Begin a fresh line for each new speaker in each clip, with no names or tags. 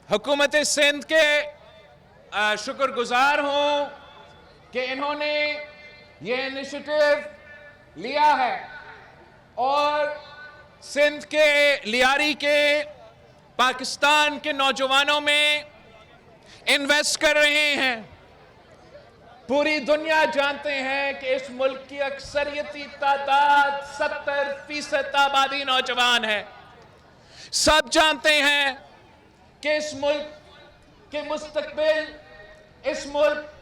हुकूमत सिंध के शुक्रगुजार हूँ कि इन्होंने ये इनिशिएटिव लिया है और सिंध के लियारी के पाकिस्तान के नौजवानों में इन्वेस्ट कर रहे हैं। पूरी दुनिया जानते हैं कि इस मुल्क की अक्सरियती तादाद 70% आबादी नौजवान है। सब जानते हैं कि इस मुल्क के मुस्तकबिल इस मुल्क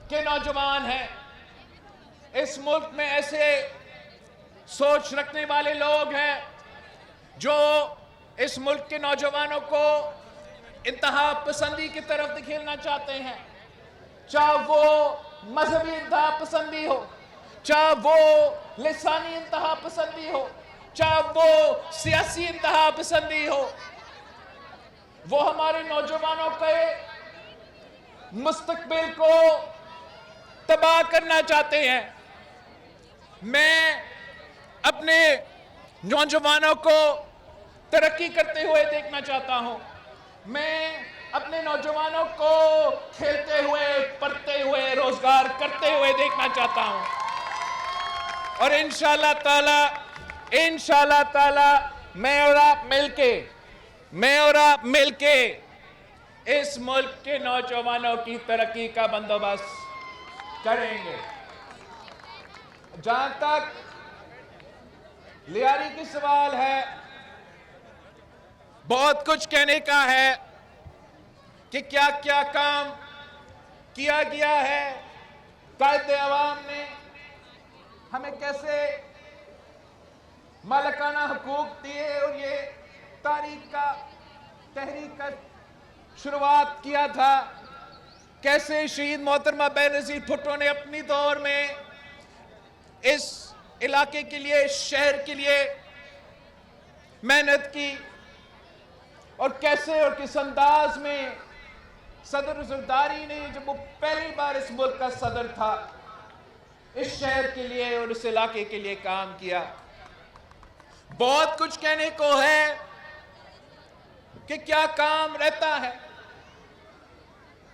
के नौजवान हैं। इस मुल्क में ऐसे सोच रखने वाले लोग हैं जो इस मुल्क के नौजवानों को इंतहा पसंदी की तरफ धकेलना चाहते हैं, चाहे वो मजहबी इंतहा पसंदी हो, चाहे वो लिसानी इंतहा पसंदी हो, चाहे वो सियासी इंतहा पसंदी हो। वो हमारे नौजवानों के मुस्तकबिल को तबाह करना चाहते हैं। मैं अपने नौजवानों को तरक्की करते हुए देखना चाहता हूं। मैं अपने नौजवानों को खेलते हुए, पढ़ते हुए, रोजगार करते हुए देखना चाहता हूं। और इंशाअल्लाह ताला मैं और आप मिलके इस मुल्क के नौजवानों की तरक्की का बंदोबस्त करेंगे। जहां तक लियारी की सवाल है, बहुत कुछ कहने का है कि क्या क्या काम किया गया है। कायदे अवाम ने हमें कैसे मालिकाना हुकूक दिए और ये तहरीक का शुरुआत किया था। कैसे शहीद मोहतरमा बेनज़ीर भुट्टो ने अपनी दौर में इस इलाके के लिए, इस शहर के लिए मेहनत की और कैसे और किस अंदाज में सदर ज़रदारी ने, जब वो पहली बार इस मुल्क का सदर था, इस शहर के लिए और इस इलाके के लिए काम किया। बहुत कुछ कहने को है कि क्या काम रहता है।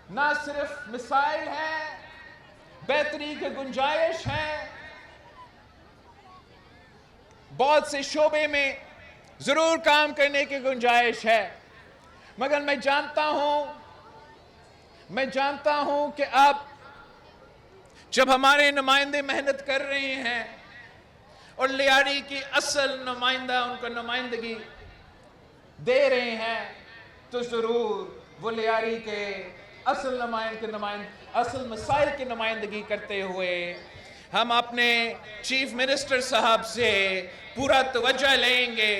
ना सिर्फ मिसाइल हैं, बेहतरी की गुंजाइश है। बहुत से शोबे में जरूर काम करने की गुंजाइश है, मगर मैं जानता हूं कि अब जब हमारे नुमाइंदे मेहनत कर रहे हैं और लियारी की असल नुमाइंदा उनको नुमाइंदगी दे रहे हैं, तो जरूर वो लियारी के असल मसाइल की नुमाइंदगी करते हुए हम अपने चीफ मिनिस्टर साहब से पूरा तवज्जो लेंगे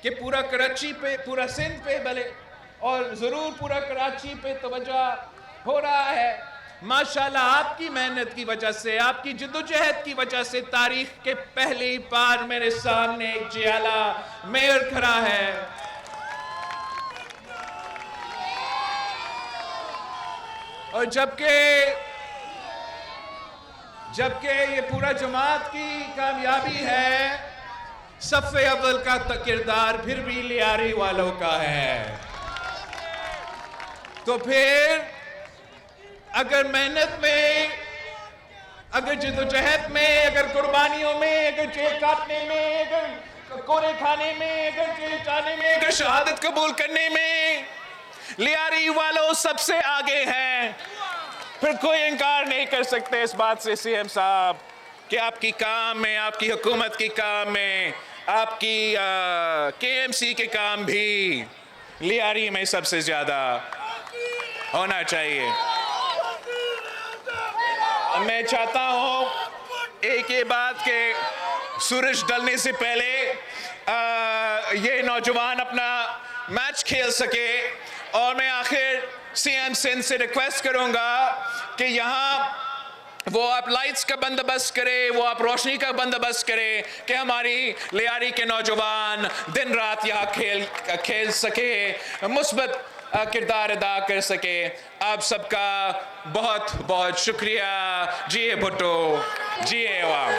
कि पूरा कराची पे, पूरा सिंध पे भले और ज़रूर पूरा कराची पे तवज्जो हो रहा है। माशाल्लाह आपकी मेहनत की वजह से, आपकी जिद्दोजहद की वजह से तारीख के पहली बार मेरे सामने एक जियाला मेयर खड़ा है। और जबकि ये पूरा जमात की कामयाबी है, सफ़े अव्वल का किरदार फिर भी लियारी वालों का है। तो फिर अगर मेहनत में, अगर जिद्दोजहद में, अगर कुर्बानियों में, अगर जेल काटने में, अगर कोरे खाने में, अगर जेल जाने में, अगर शहादत कबूल करने में लियारी वालों सबसे आगे हैं, फिर कोई इनकार नहीं कर सकते इस बात से सीएम साहब कि आपकी काम में, आपकी हुकूमत की काम में, आपकी केएमसी के काम भी लियारी में सबसे ज्यादा होना चाहिए। मैं चाहता हूं एक ये बात कि सूरज ढलने से पहले ये नौजवान अपना मैच खेल सके, और मैं आखिर सीएम सिंध से रिक्वेस्ट करूंगा कि यहाँ वो आप लाइट्स का बंदोबस्त करे, वो आप रोशनी का बंदोबस्त करे कि हमारी लियारी के नौजवान दिन रात यहाँ खेल सके, मुस्बत किरदार अदा कर सके। आप सबका बहुत बहुत शुक्रिया। जिए भुट्टो, जिए अवाम।